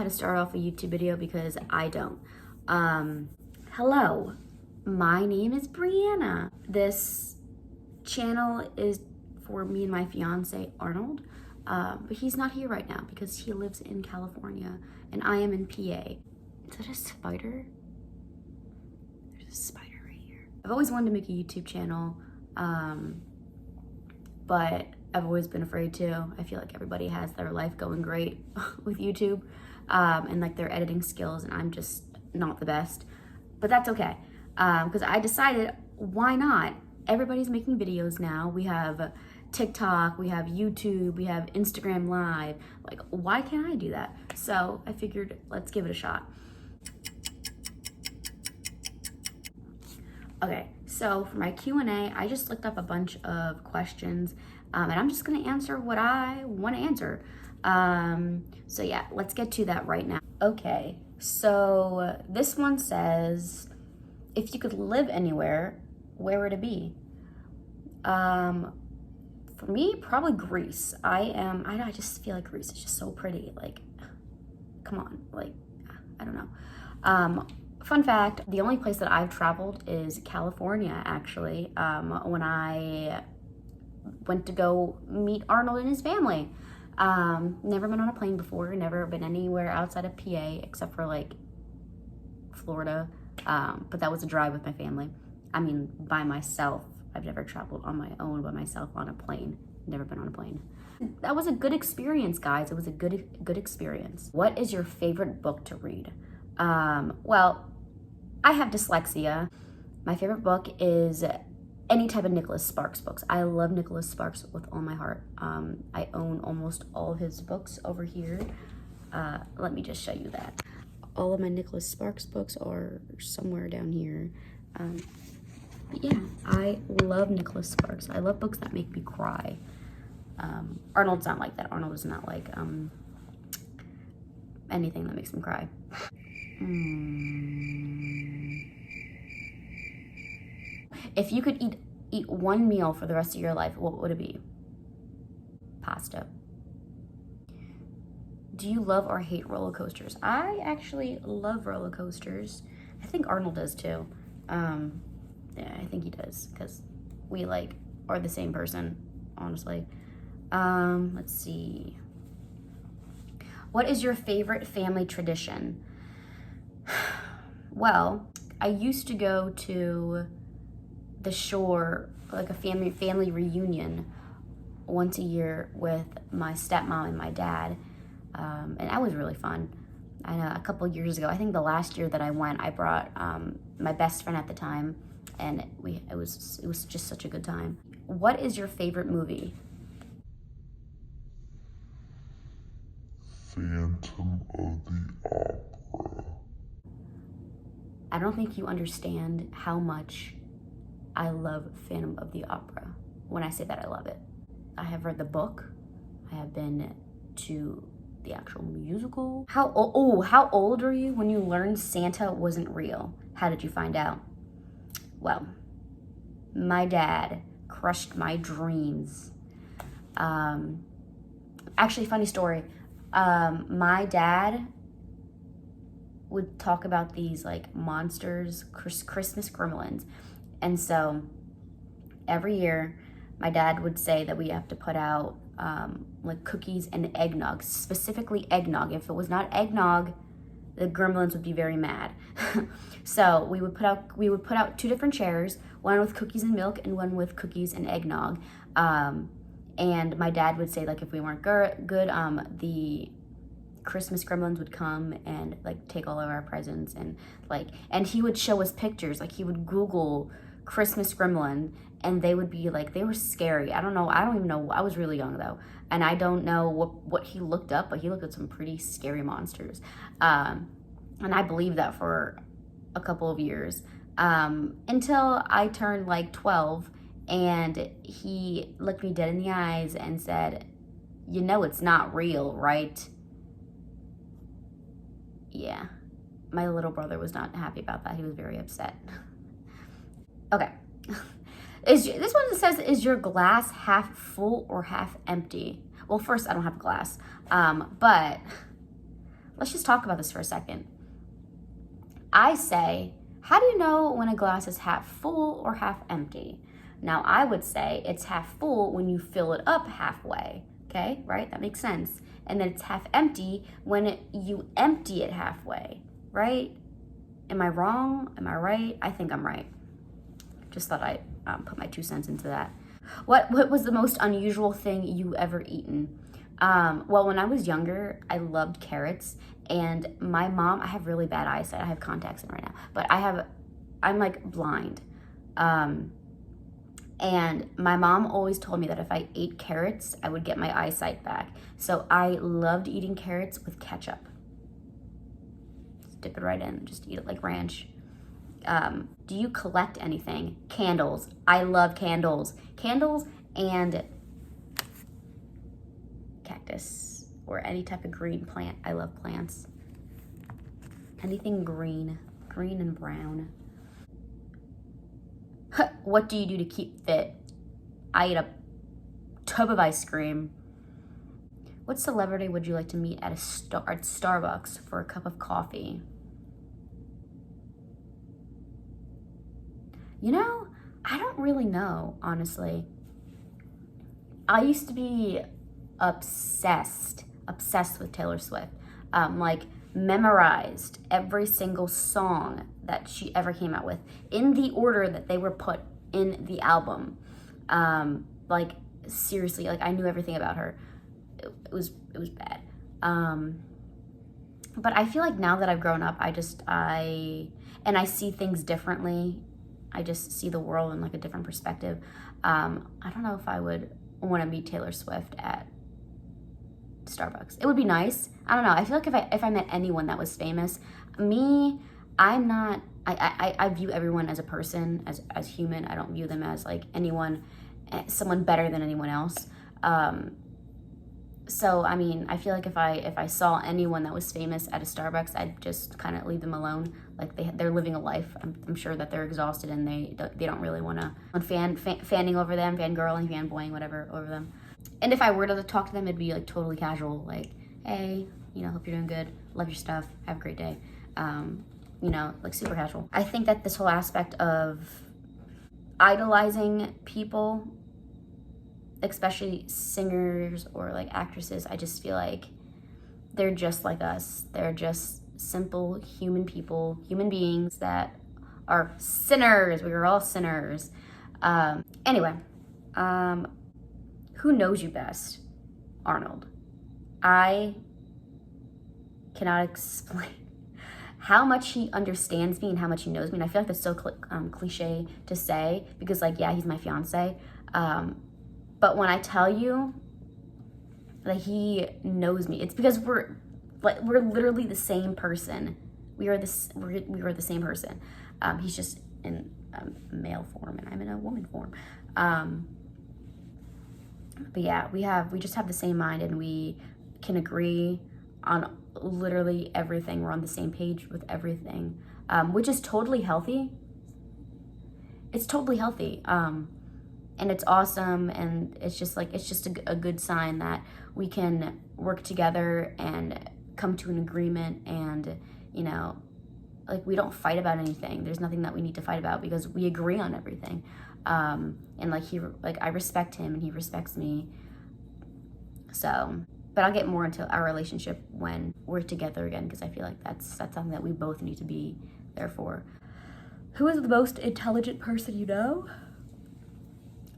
to start off a YouTube video because I don't. Hello, my name is Brianna. This channel is for me and my fiance, Arnold. But he's not here right now because he lives in California and I am in PA. Is that a spider? There's a spider right here. I've always wanted to make a YouTube channel, but I've always been afraid to. I feel like everybody has their life going great with YouTube and like their editing skills, and I'm just not the best. But that's okay, because I decided, why not? Everybody's making videos now. We have TikTok, we have YouTube, we have Instagram Live. Like, why can't I do that? So I figured, let's give it a shot. Okay, so for my Q&A, I just looked up a bunch of questions, and I'm just gonna answer what I wanna answer. So yeah, let's get to that right now. Okay, so this one says, if you could live anywhere, where would it be? For me, probably Greece. I just feel like Greece is just so pretty. Like, come on, like, I don't know. Fun fact, the only place that I've traveled is California, actually, when I went to go meet Arnold and his family. Never been on a plane before, never been anywhere outside of PA except for like Florida, but that was a drive with my family. I mean, by myself. I've never traveled on my own by myself on a plane. Never been on a plane. That was a good experience, guys. It was a good experience. What is your favorite book to read? Well, I have dyslexia. My favorite book is any type of Nicholas Sparks books. I love Nicholas Sparks with all my heart. I own almost all of his books over here. Let me just show you that. All of my Nicholas Sparks books are somewhere down here. But yeah, I love Nicholas Sparks. I love books that make me cry. Arnold's not like that. Arnold is not like anything that makes him cry. If you could eat one meal for the rest of your life, what would it be? Pasta. Do you love or hate roller coasters? I actually love roller coasters. I think Arnold does too. Yeah, I think he does, because we like are the same person, honestly. Let's see. What is your favorite family tradition? Well, I used to go to the shore, like a family reunion once a year with my stepmom and my dad, and that was really fun. I know a couple years ago, I think the last year that I went, I brought my best friend at the time, and it was just such a good time. What is your favorite movie? Phantom of the Opera. I don't think you understand how much I love Phantom of the Opera. When I say that, I love it. I have read the book. I have been to the actual musical. How old are you when you learned Santa wasn't real? How did you find out? Well, my dad crushed my dreams. Actually, funny story. My dad would talk about these like monsters, Christmas gremlins. And so every year, my dad would say that we have to put out like cookies and eggnog, specifically eggnog. If it was not eggnog, the gremlins would be very mad. So we would put out two different chairs, one with cookies and milk and one with cookies and eggnog. And my dad would say, like, if we weren't good, the Christmas gremlins would come and like take all of our presents, and he would show us pictures. Like, he would Google Christmas gremlin, and they would be like, they were scary. I don't even know. I was really young though, and I don't know what he looked up, but he looked at some pretty scary monsters. And I believed that for a couple of years, until I turned like 12, and he looked me dead in the eyes and said, "You know it's not real, right?" Yeah, my little brother was not happy about that. He was very upset. Okay. This one says, is your glass half full or half empty? Well, first, I don't have a glass, but let's just talk about this for a second. I say, how do you know when a glass is half full or half empty? Now, I would say it's half full when you fill it up halfway, okay, right? That makes sense. And then it's half empty when you empty it halfway, right? Am I wrong? Am I right? I think I'm right. Just thought I'd put my 2 cents into that. What was the most unusual thing you ever eaten? Well, when I was younger, I loved carrots, and my mom, I have really bad eyesight. I have contacts in right now, but I'm like blind. And my mom always told me that if I ate carrots, I would get my eyesight back. So I loved eating carrots with ketchup. Just dip it right in, just eat it like ranch. Do you collect anything? Candles. I love candles. Candles and cactus or any type of green plant. I love plants. Anything green and brown. What do you do to keep fit? I eat a tub of ice cream. What celebrity would you like to meet at at Starbucks for a cup of coffee? You know, I don't really know, honestly. I used to be obsessed with Taylor Swift. Like memorized every single song that she ever came out with in the order that they were put in the album. Like seriously, like I knew everything about her. It was bad. But I feel like now that I've grown up, I see things differently. I just see the world in like a different perspective. I don't know if I would want to meet Taylor Swift at Starbucks. It would be nice. I don't know. I feel like if I met anyone that was famous, I'm not. I view everyone as a person, as human. I don't view them as like someone better than anyone else. So I mean, I feel like if I saw anyone that was famous at a Starbucks, I'd just kind of leave them alone. Like they're living a life. I'm sure that they're exhausted and they don't really want to fanning over them, fangirling, fanboying, whatever over them. And if I were to talk to them, it'd be like totally casual, like, hey, hope you're doing good, love your stuff, have a great day. Like super casual. I think that this whole aspect of idolizing people, especially singers or like actresses, I just feel like they're just like us. They're just simple human people, human beings that are sinners. We are all sinners. Anyway, who knows you best? Arnold. I cannot explain how much he understands me and how much he knows me. And I feel like that's so cliche to say because, like, yeah, he's my fiance. But when I tell you that he knows me, it's because we're literally the same person. We are the same person. He's just in a male form and I'm in a woman form. But yeah, we just have the same mind and we can agree on literally everything. We're on the same page with everything, which is totally healthy. It's totally healthy. And it's awesome. And it's just a good sign that we can work together and come to an agreement and, like we don't fight about anything. There's nothing that we need to fight about because we agree on everything. And I respect him and he respects me. So, but I'll get more into our relationship when we're together again because I feel like that's something that we both need to be there for. Who is the most intelligent person you know?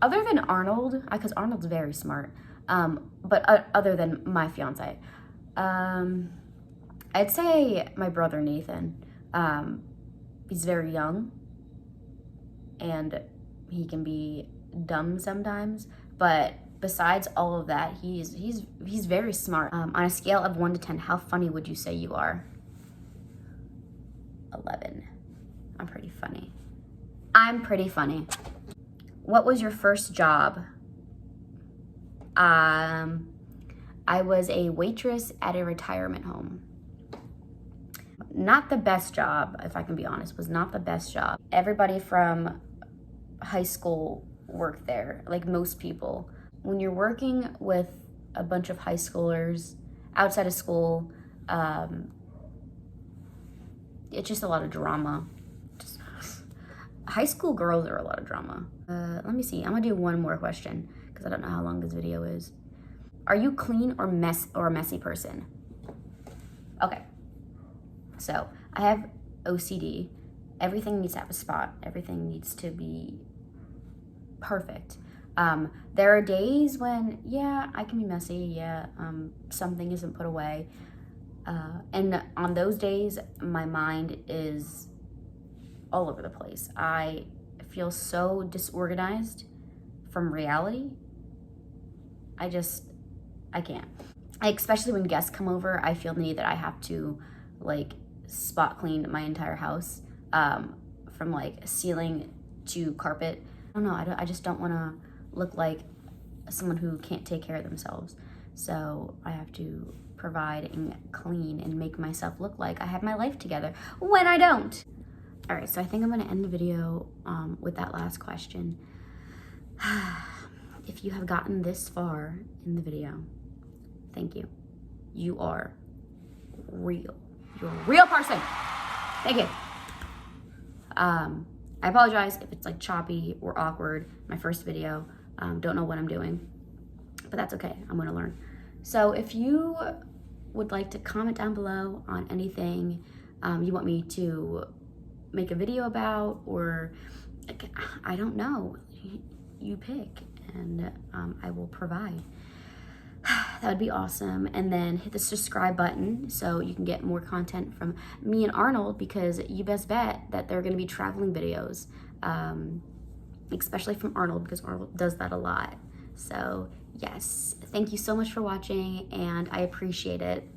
Other than Arnold, because Arnold's very smart, but other than my fiance, I'd say my brother Nathan. He's very young and he can be dumb sometimes, but besides all of that, he's very smart. On a scale of 1 to 10, how funny would you say you are? 11. I'm pretty funny. What was your first job? I was a waitress at a retirement home. Not the best job, if I can be honest, was not the best job. Everybody from high school worked there, like most people. When you're working with a bunch of high schoolers outside of school, It's just a lot of drama. Just, high school girls are a lot of drama. Let me see. I'm gonna do one more question because I don't know how long this video is. Are you clean or a messy person? Okay. So I have OCD. Everything needs to have a spot. Everything needs to be perfect. There are days when, yeah, I can be messy. Yeah, something isn't put away. And on those days, my mind is all over the place. I feel so disorganized from reality. I can't. Especially when guests come over, I feel the need that I have to like spot clean my entire house, from like ceiling to carpet. I don't know. I just don't want to look like someone who can't take care of themselves. So I have to provide and clean and make myself look like I have my life together when I don't. All right, so I think I'm gonna end the video with that last question. If you have gotten this far in the video, thank you. You are real. You're a real person. Thank you. I apologize if it's like choppy or awkward. My first video, don't know what I'm doing, but that's okay. I'm gonna learn. So if you would like to comment down below on anything you want me to make a video about, or I don't know, you pick and I will provide. That would be awesome. And then hit the subscribe button so you can get more content from me and Arnold, because you best bet that there are going to be traveling videos, especially from Arnold, because Arnold does that a lot. So yes, thank you so much for watching, and I appreciate it.